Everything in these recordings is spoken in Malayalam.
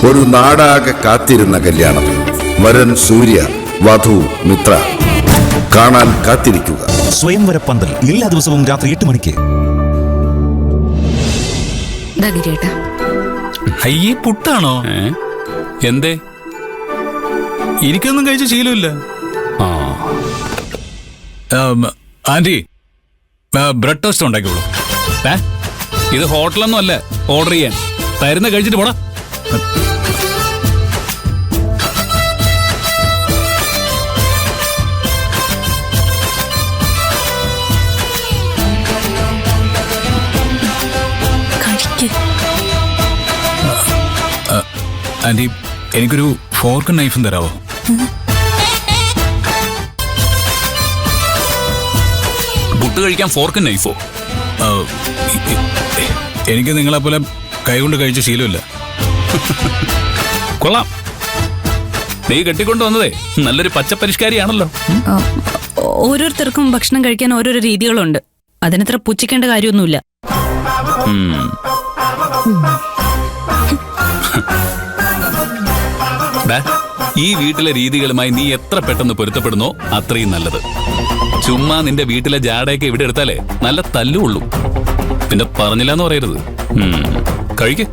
ഒരു നാടാകെ കാത്തിരുന്ന കല്യാണം. വരൻ സൂര്യ, വധു മിത്ര. കാണാൻ കാത്തിരിക്കുക. സ്വയംവര പന്തൽ എല്ലാ ദിവസവും രാത്രി 8 മണിക്ക്. അയ്യേ, പുട്ടാണോ? എന്തേ? എനിക്കൊന്നും കഴിച്ച ശീലമില്ല. ആന്റി, ബ്രെഡ് ടോസ്റ്റ് ഉണ്ടാക്കിയോളൂ. ഇത് ഹോട്ടലൊന്നും അല്ല ഓർഡർ ചെയ്യാൻ. തരുന്ന കഴിച്ചിട്ട് പോടാ. ആന്റി, എനിക്കൊരു ഫോർക്കും നൈഫും തരാവോ? പുട്ട് കഴിക്കാൻ ഫോർക്കും നൈഫോ? എനിക്ക് നിങ്ങളെ പോലെ കൈകൊണ്ട് കഴിച്ച ശീലമില്ല. കൊള്ളാം, നീ കെട്ടിക്കൊണ്ടു വന്നതേ നല്ലൊരു പച്ചപ്പരിഷ്കാരിയാണല്ലോ. ഓരോരുത്തർക്കും ഭക്ഷണം കഴിക്കാൻ ഓരോരോ രീതികളുണ്ട്. അതിനത്ര പുച്ഛിക്കേണ്ട കാര്യമൊന്നുമില്ല. ഈ വീട്ടിലെ രീതികളുമായി നീ എത്ര പെട്ടെന്ന് പൊരുത്തപ്പെടുന്നോ അത്രയും നല്ലത്. ചുമ്മാ നിന്റെ വീട്ടിലെ ജാടയൊക്കെ ഇവിടെ എടുത്താലേ നല്ല തല്ലുള്ളൂ. പിന്നെ പറഞ്ഞില്ലെന്ന് പറയരുത്. കഴിക്ക്.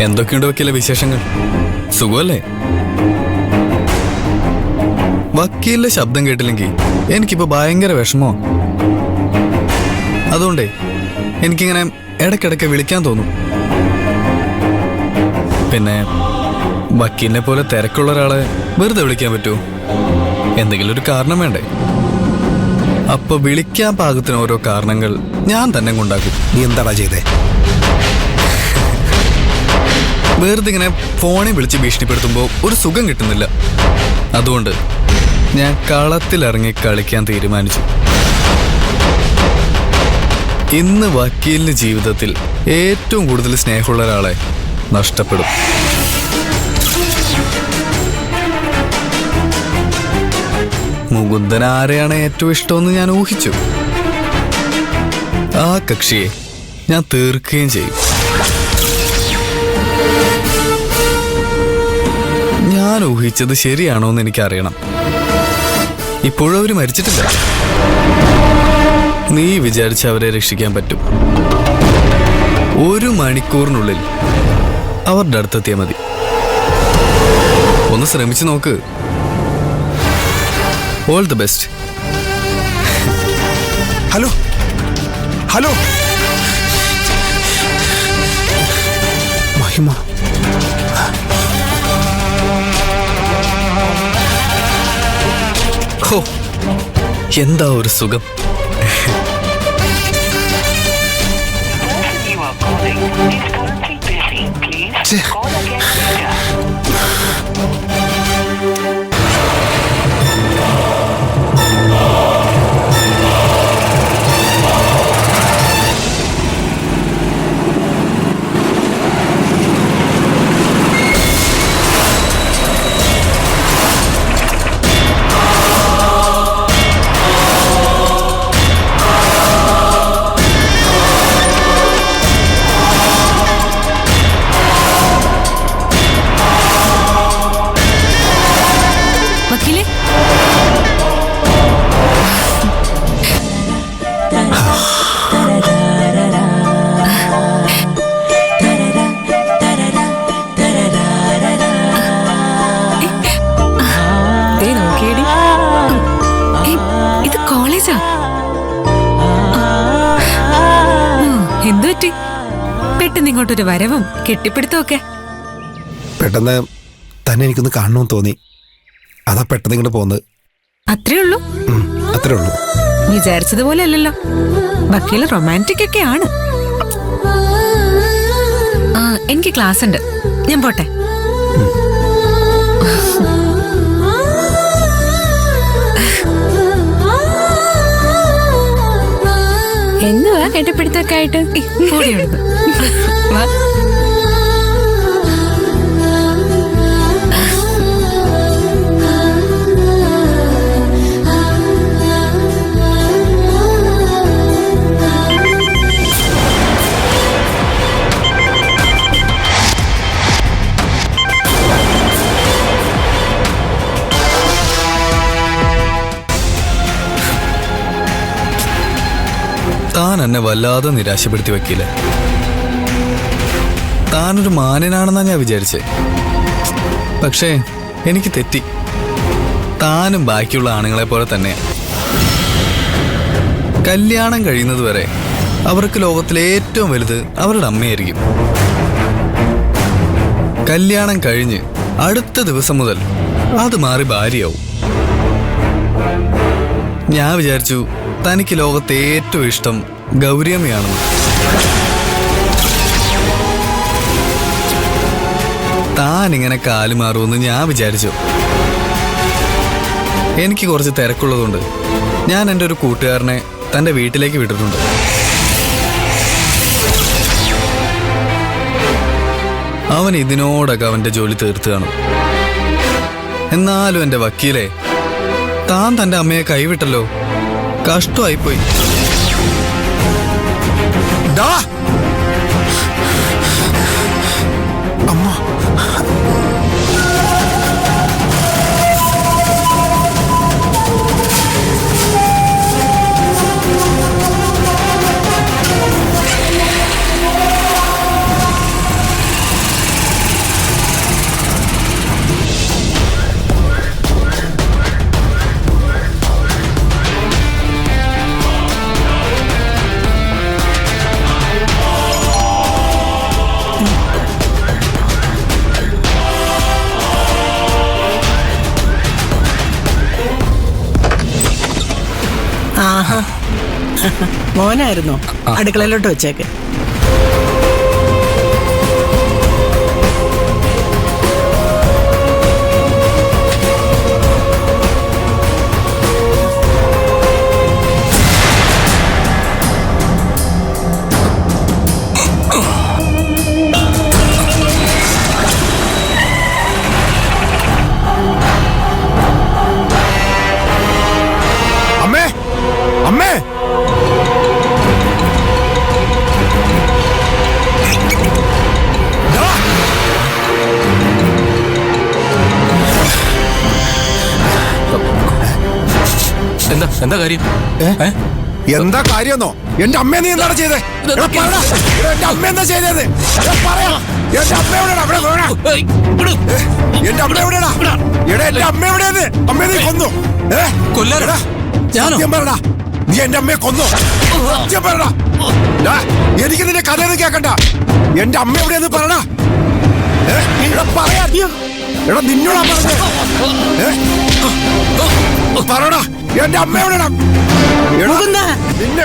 എന്തൊക്കെയുണ്ട് വക്കീലെ വിശേഷങ്ങൾ? സുഖമല്ലേ? വക്കീലിന്റെ ശബ്ദം കേട്ടില്ലെങ്കിൽ എനിക്കിപ്പോ ഭയങ്കര വിഷമോ. അതുകൊണ്ടേ എനിക്കിങ്ങനെ ഇടയ്ക്കിടയ്ക്ക് വിളിക്കാൻ തോന്നും. പിന്നെ വക്കീലിനെ പോലെ തിരക്കുള്ള ഒരാളെ വെറുതെ വിളിക്കാൻ പറ്റുമോ? എന്തെങ്കിലും ഒരു കാരണം വേണ്ടേ? അപ്പൊ വിളിക്കാൻ പാകത്തിന് ഓരോ കാരണങ്ങൾ ഞാൻ തന്നെ കൊണ്ടാക്കും. നീ എന്താടാ ചെയ്തേ? വെറുതെ ഇങ്ങനെ ഫോണിൽ വിളിച്ച് ഭീഷണിപ്പെടുത്തുമ്പോൾ ഒരു സുഖം കിട്ടുന്നില്ല. അതുകൊണ്ട് ഞാൻ കളത്തിലിറങ്ങി കളിക്കാൻ തീരുമാനിച്ചു. ഇന്ന് വക്കീലിന്റെ ജീവിതത്തിൽ ഏറ്റവും കൂടുതൽ സ്നേഹമുള്ള ഒരാളെ നഷ്ടപ്പെടും. മുകുന്ദൻ ആരെയാണ് ഏറ്റവും ഇഷ്ടമെന്ന് ഞാൻ ഊഹിച്ചു. ആ കക്ഷിയെ ഞാൻ തീർക്കുകയും ചെയ്യും. ഞാൻ ഊഹിച്ചത് ശരിയാണോ എന്ന് എനിക്കറിയണം. ഇപ്പോഴും അവര് മരിച്ചിട്ടില്ല. നീ വിചാരിച്ച അവരെ രക്ഷിക്കാൻ പറ്റും. 1 മണിക്കൂറിനുള്ളിൽ അവരുടെ അടുത്തെത്തിയാൽ മതി. ഒന്ന് ശ്രമിച്ചു നോക്ക്. All the best. Hello hello മഹിമ, ഹോ, എന്താ ഒരു സുഖം. വിളിച്ചാ? എന്തു പറ്റി? പെട്ടെന്ന് ഇങ്ങോട്ടൊരു വരവും കെട്ടിപ്പിടുത്തമൊക്കെ. പെട്ടെന്ന് തന്നെ എനിക്കൊന്ന് കാണണമെന്ന് തോന്നി. അതാ പെട്ടെന്ന് ഇങ്ങോട്ട് പോകുന്നത്. അത്രേ ഉള്ളൂ? അത്രേ ഉള്ളൂ. വിചാരിച്ചതുപോലെ അല്ലല്ലോ. വക്കീല് റൊമാൻറ്റിക് ഒക്കെ ആണ്. എനിക്ക് ക്ലാസ് ഉണ്ട്, ഞാൻ പോട്ടെ. എന്തുവാ കെട്ടിപ്പിടുത്തൊക്കെ ആയിട്ട്? താൻ എന്നെ വല്ലാതെ നിരാശപ്പെടുത്തി വക്കീലെ. താനൊരു മാന്യനാണെന്നാ ഞാൻ വിചാരിച്ചേ. പക്ഷേ എനിക്ക് തെറ്റി. താനും ബാക്കിയുള്ള ആണുങ്ങളെ പോലെ തന്നെയാ. കല്യാണം കഴിയുന്നത് വരെ അവർക്ക് ലോകത്തിലെ ഏറ്റവും വലുത് അവരുടെ അമ്മയായിരിക്കും. കല്യാണം കഴിഞ്ഞ് അടുത്ത ദിവസം മുതൽ അത് മാറി ഭാര്യയാവും. ഞാൻ വിചാരിച്ചു തനിക്ക് ലോകത്തെ ഏറ്റവും ഇഷ്ടം ഗൗരിയമ്മയാണെന്ന്. താനിങ്ങനെ കാലുമാറുമെന്ന് ഞാൻ വിചാരിച്ചു. എനിക്ക് കുറച്ച് തിരക്കുള്ളതുകൊണ്ട് ഞാൻ എൻ്റെ ഒരു കൂട്ടുകാരനെ തൻ്റെ വീട്ടിലേക്ക് വിട്ടിട്ടുണ്ട്. അവൻ ഇതിനോടൊക്കെ അവൻ്റെ ജോലി തീർത്ത് കാണും. എന്നാലും എൻ്റെ വക്കീലെ, താൻ തൻ്റെ അമ്മയെ കൈവിട്ടല്ലോ. കഷ്ടമായിപ്പോയി. അമ്മ, ആഹാ, മോനായിരുന്നോ? അടുക്കളയിലോട്ട് വെച്ചേക്ക്. അമ്മേ, എന്താ കാര്യം? എന്താ കാര്യമെന്നോ? എന്റെ അമ്മ നീ എന്താണ് ചെയ്തത്? എന്റെ അമ്മ എന്താ ചെയ്തത്? എന്റെ അമ്മ എവിടെയാണ്? എന്റെ അമ്മ എവിടെയാടാ? എടാ, എന്റെ അമ്മ എവിടെയാണ്? അമ്മ നീ കൊന്നു? കൊല്ലാനാ? സത്യം പറടാ, നീ എന്റെ അമ്മയെ കൊന്നു. സത്യം പറടാ. എനിക്ക് നിന്റെ കഥയൊന്നും കേക്കണ്ട. എന്റെ അമ്മ എവിടെയെന്ന് പറടാ. പറയാ. എടാ, നിന്നോടാ പറഞ്ഞത്. പറടാ, എന്റെ അമ്മ എവിടെയാണ്? നിന്നെ